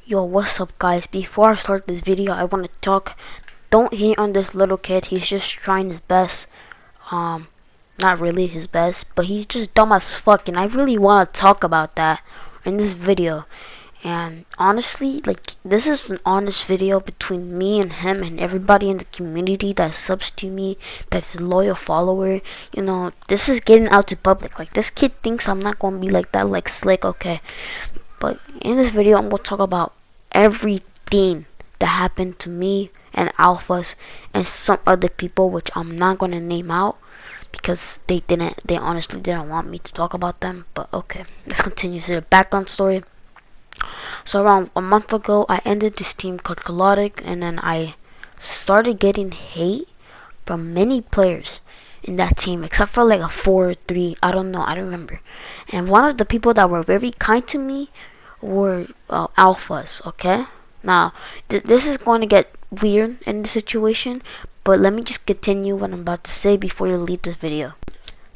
Yo, what's up guys? Before I start this video, I want to talk. Don't hate on this little kid. He's just trying his best. Not really his best, but he's just dumb as fuck, and I really want to talk about that in this video. And honestly, like, this is an honest video between me and him and everybody in the community that subs to me, that's a loyal follower. You know, this is getting out to public. Like, this kid thinks I'm not gonna be like that, like slick, okay. But in this video, I'm gonna talk about everything that happened to me and Alphaz and some other people, which I'm not gonna name out because they honestly didn't want me to talk about them. But okay, let's continue to the background story. So around a month ago, I ended this team called Colodic, and then I started getting hate from many players in that team, except for like a 4 or 3, I don't know, I don't remember. And one of the people that were very kind to me were Alphaz, okay? Now, this is going to get weird in the situation, but let me just continue what I'm about to say before you leave this video.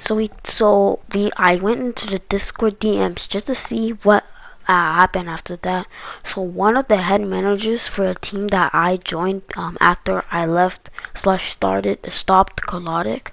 I went into the Discord DMs just to see what happened after that. So one of the head managers for a team that I joined after I left / stopped Colodic,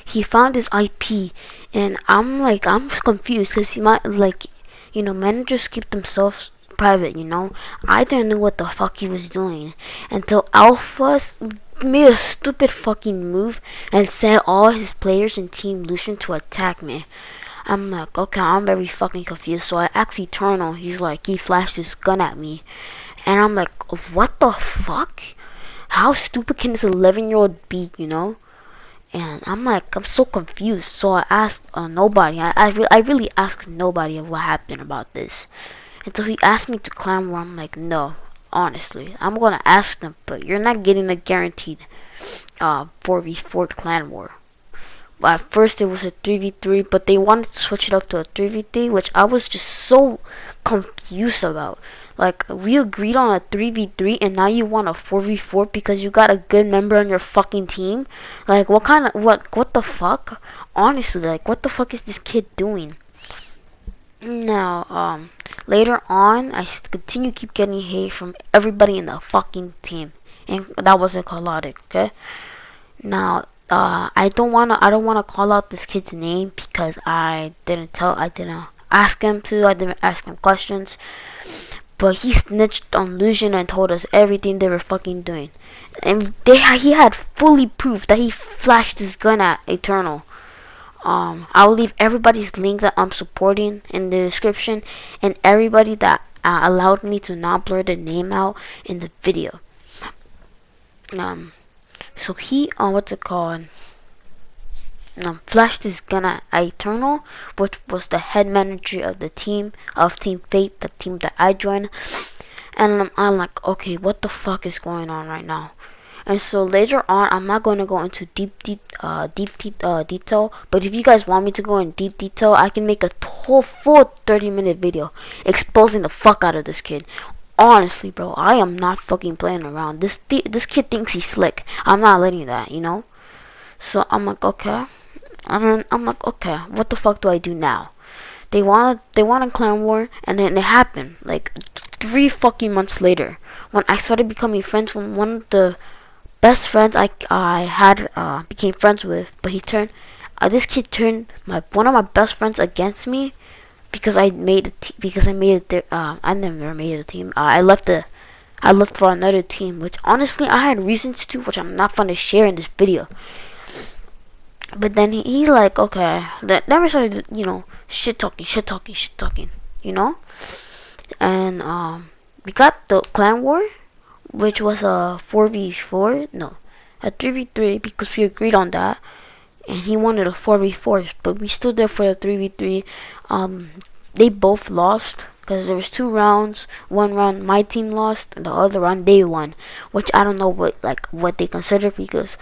he found his IP, and I'm confused because he might, like, you know, managers keep themselves private, you know. I didn't know what the fuck he was doing until Alphaz made a stupid fucking move and sent all his players in Team Lucian to attack me. I'm like, okay, I'm very fucking confused. So I asked Eternal. He's like, he flashed his gun at me, and I'm like, what the fuck? How stupid can this 11-year-old be, you know? And I'm like, I'm so confused. So I asked nobody. I really asked nobody of what happened about this. And so he asked me to clan war. I'm like, no, honestly, I'm gonna ask them, but you're not getting a guaranteed 4v4 clan war. At first it was a 3v3, but they wanted to switch it up to a 3v3, which I was just so confused about. Like, we agreed on a 3v3 and now you want a 4v4 because you got a good member on your fucking team? Like, what the fuck? Honestly, like, what the fuck is this kid doing? Now, later on, I keep getting hate from everybody in the fucking team, and that wasn't Colodic, okay? Now, I don't wanna call out this kid's name because I didn't ask him to, I didn't ask him questions, but he snitched on Lucian and told us everything they were fucking doing, and he had fully proof that he flashed his gun at Eternal. I'll leave everybody's link that I'm supporting in the description, and everybody that allowed me to not blur the name out in the video. So he flashed his gun at Eternal, which was the head manager of the team of Team Fate, the team that I joined. And I'm like, okay, what the fuck is going on right now? And so later on, I'm not going to go into deep detail, but if you guys want me to go in deep detail, I can make a full 30-minute video exposing the fuck out of this kid. Honestly, bro, I am not fucking playing around. This kid thinks he's slick. I'm not letting that, you know. So I'm like, okay. And then I'm like, okay, what the fuck do I do now? They want a clan war, and then it happened like 3 fucking months later when I started becoming friends with one of the best friends I had became friends with, but this kid turned one of my best friends against me because I never made a team. I left for another team, which honestly I had reasons to, which I'm not gonna share in this video. But then he's like, okay, that never started, you know, shit talking, you know. And we got the clan war, which was a 4v4, no, a 3v3, because we agreed on that, and he wanted a 4v4, but we stood there for a 3v3. They both lost because there was 2 rounds. One round my team lost, and the other round they won, which I don't know what they consider, because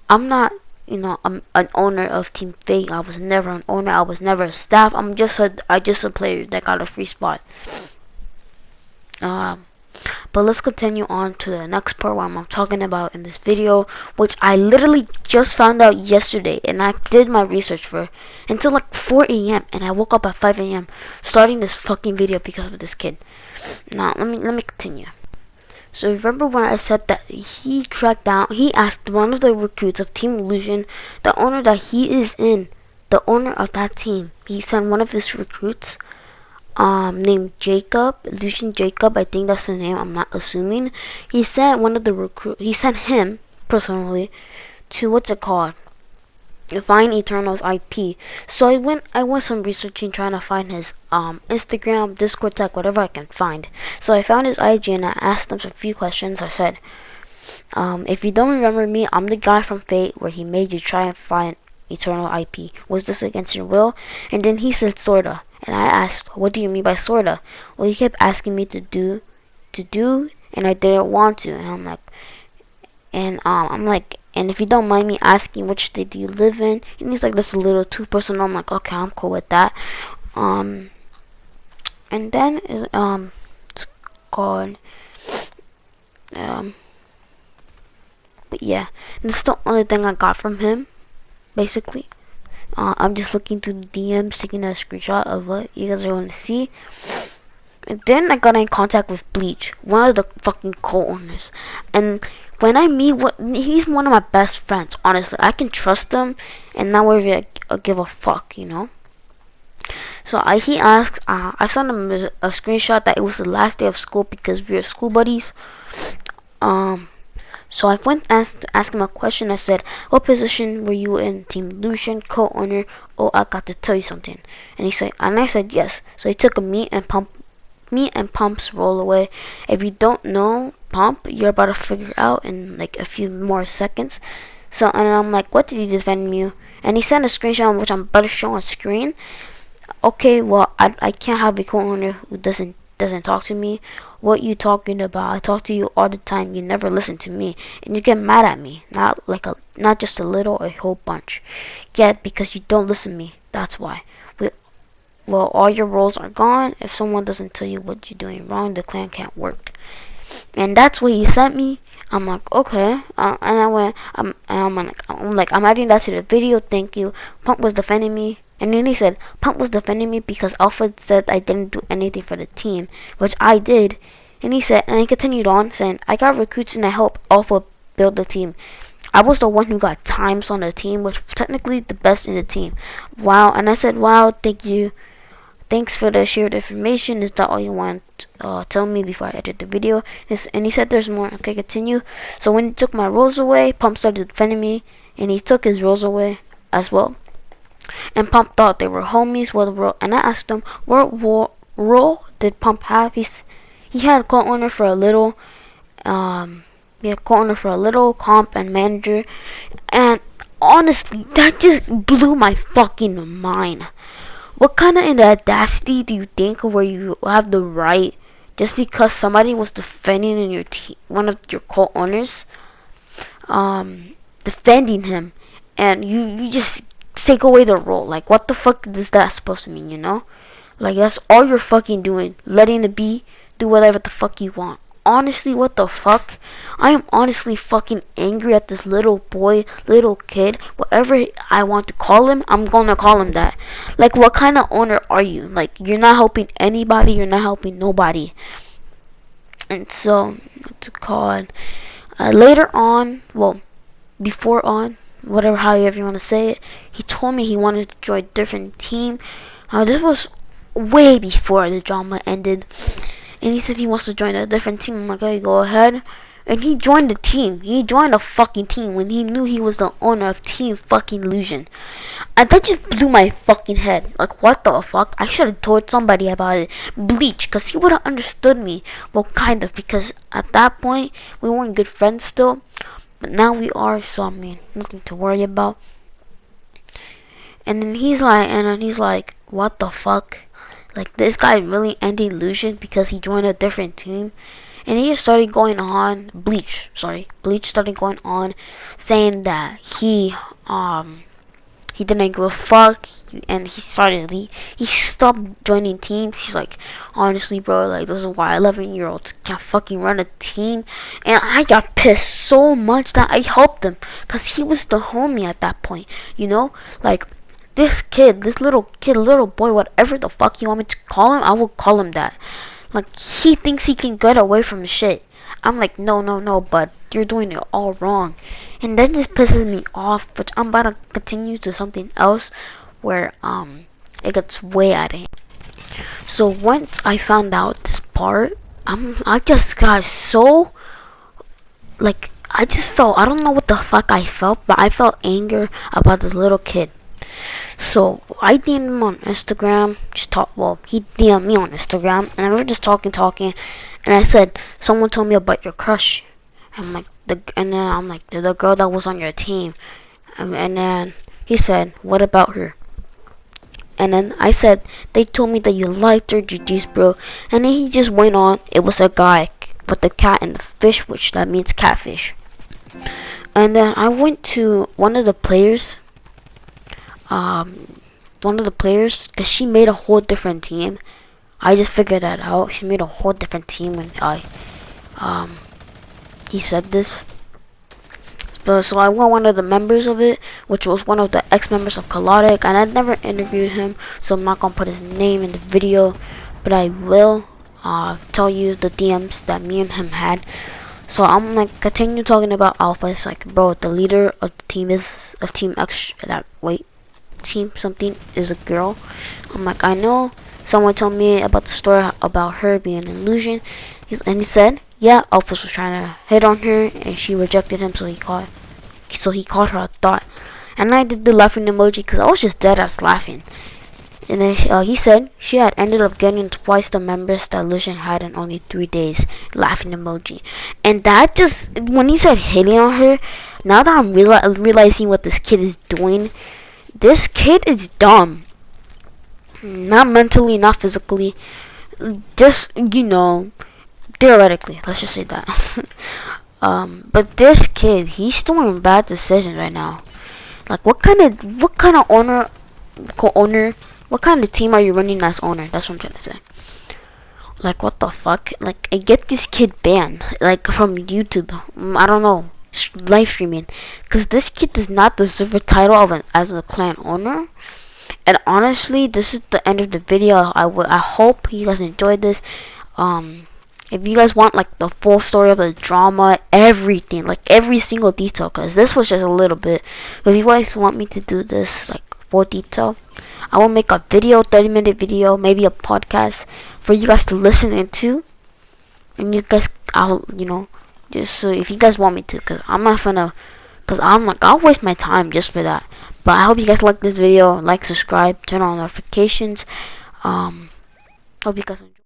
I'm not, you know, I'm an owner of Team Fate. I was never an owner. I was never a staff. I'm just a player that got a free spot. But but let's continue on to the next part, what I'm talking about in this video, which I literally just found out yesterday, and I did my research for until like 4 a.m. and I woke up at 5 a.m. starting this fucking video because of this kid. Now let me continue. So remember when I said that he asked one of the recruits of Team Illusion, the owner that he is in, the owner of that team, he sent one of his recruits, named Jacob, Illusion Jacob, I think that's the name, I'm not assuming. He sent he sent him personally to, what's it called, find Eternal's IP. So I went some researching, trying to find his Instagram, Discord tag, whatever I can find. So I found his IG and I asked him a few questions. I said, if you don't remember me, I'm the guy from Fate where he made you try and find Eternal IP. Was this against your will? And then he said sorta. And I asked, what do you mean by sorta? Well, he kept asking me to do, and I didn't want to. And I'm like, and if you don't mind me asking, which state do you live in? And he's like, that's a little too personal. I'm like, okay, I'm cool with that. And then it's called, but yeah, this is the only thing I got from him, basically. I'm just looking through the DMs, taking a screenshot of what you guys are going to see. And then I got in contact with Bleach, one of the fucking co-owners. And when I meet, he's one of my best friends, honestly. I can trust him and not really give a fuck, you know. So he asked, I sent him a screenshot that it was the last day of school because we were school buddies. So I went asked him a question. I said, what position were you in, Team Illusion, co-owner? Oh, I got to tell you something. And I said yes. So he took a me and Pump's roll away. If you don't know Pump, you're about to figure out in like a few more seconds. So, and I'm like, what did he defend you? And he sent a screenshot, which I'm about to show on screen. Okay, well, I can't have a co-owner who doesn't talk to me. What you talking about? I talk to you all the time. You never listen to me, and you get mad at me. Not just a little, a whole bunch. Get because you don't listen to me. That's why. Well, all your roles are gone. If someone doesn't tell you what you're doing wrong, the clan can't work. And that's what he sent me. I'm like, okay. And I went, I'm adding that to the video. Thank you. Pump was defending me. And then he said, Pump was defending me because Alphaz said I didn't do anything for the team, which I did. And he continued on saying, I got recruits and I helped Alpha build the team. I was the one who got times on the team, which was technically the best in the team. Wow. And I said, wow, thank you. Thanks for the shared information. Is that all you want to tell me before I edit the video? And he said there's more. Okay, continue. So when he took my roles away, Pump started defending me, and he took his roles away as well. And Pump thought they were homies. And I asked him, what role did Pump have? He had co-owner for a little. He had co-owner for a little, comp and manager. And honestly, that just blew my fucking mind. What kind of audacity do you think where you have the right just because somebody was defending in your one of your co-owners, defending him, and you just take away the role? Like, what the fuck is that supposed to mean, you know? Like, that's all you're fucking doing, letting the bee do whatever the fuck you want. Honestly, what the fuck? I am honestly fucking angry at this little boy, little kid, whatever I want to call him, I'm gonna call him that. Like, what kind of owner are you? Like, you're not helping anybody, you're not helping nobody. And so, what's it called? Later on, well, before on, whatever, however you want to say it, he told me he wanted to join a different team. This was way before the drama ended. And he said he wants to join a different team. I'm like, okay, go ahead. And he joined the team. He joined a fucking team when he knew he was the owner of Team fucking Illusion. And that just blew my fucking head. Like, what the fuck? I should have told somebody about it. Bleach, because he would have understood me. Well, kind of, because at that point, we weren't good friends still. But now we are, so I mean, nothing to worry about. And then he's like, what the fuck? Like, this guy really ended Illusion because he joined a different team. And he just started going on, Bleach started going on saying that he he didn't give a fuck, and he stopped joining teams. He's like, honestly, bro, like, this is why 11-year-olds can't fucking run a team. And I got pissed so much that I helped him, cause he was the homie at that point, you know, like. This little boy, whatever the fuck you want me to call him, I will call him that. Like, he thinks he can get away from shit. I'm like, no, bud, you're doing it all wrong. And that just pisses me off, but I'm about to continue to something else where, it gets way out of hand. So once I found out this part, I just got so, like, I just felt, I don't know what the fuck I felt, but I felt anger about this little kid. So I DM'd him on Instagram, he DM'd me on Instagram, and we were just talking, and I said, someone told me about your crush. I'm like, the girl that was on your team. And then he said, what about her? And then I said, they told me that you liked her, GG's, bro. And then he just went on, it was a guy with the cat and the fish, which that means catfish. And then I went to one of the players, because she made a whole different team. I just figured that out. She made a whole different team when he said this. So I went one of the members of it, which was one of the ex-members of Kalodic, and I never interviewed him, so I'm not gonna put his name in the video, but I will tell you the DMs that me and him had. So I'm like continue talking about Alphaz, like, bro, the leader of the team is of Team X. Team something is a girl. I'm like, I know. Someone told me about the story about her being an illusion. And he said, yeah, Alphaz was trying to hit on her, and she rejected him, so he called her a thought. And I did the laughing emoji because I was just dead ass laughing. And then he said she had ended up getting twice the members that Illusion had in only 3 days. Laughing emoji. And that just, when he said hitting on her, now that I'm realizing what this kid is doing, this kid is dumb. Not mentally, not physically. Just, you know, theoretically, let's just say that. But this kid, he's doing bad decisions right now. Like, what kind of owner, what kind of team are you running as owner? That's what I'm trying to say. Like, what the fuck? Like, I get this kid banned, like, from YouTube. I don't know, live streaming, because this kid does not deserve a title of as a clan owner. And honestly, this is the end of the video. I hope you guys enjoyed this. If you guys want like the full story of the drama, everything, like every single detail, because this was just a little bit. But if you guys want me to do this like full detail, I will make a video, 30-minute video, maybe a podcast for you guys to listen into. And you guys, just so if you guys want me to, because I'm not gonna, because I'm like, I'll waste my time just for that. But I hope you guys like this video. Like, subscribe, turn on notifications. Hope you guys enjoy.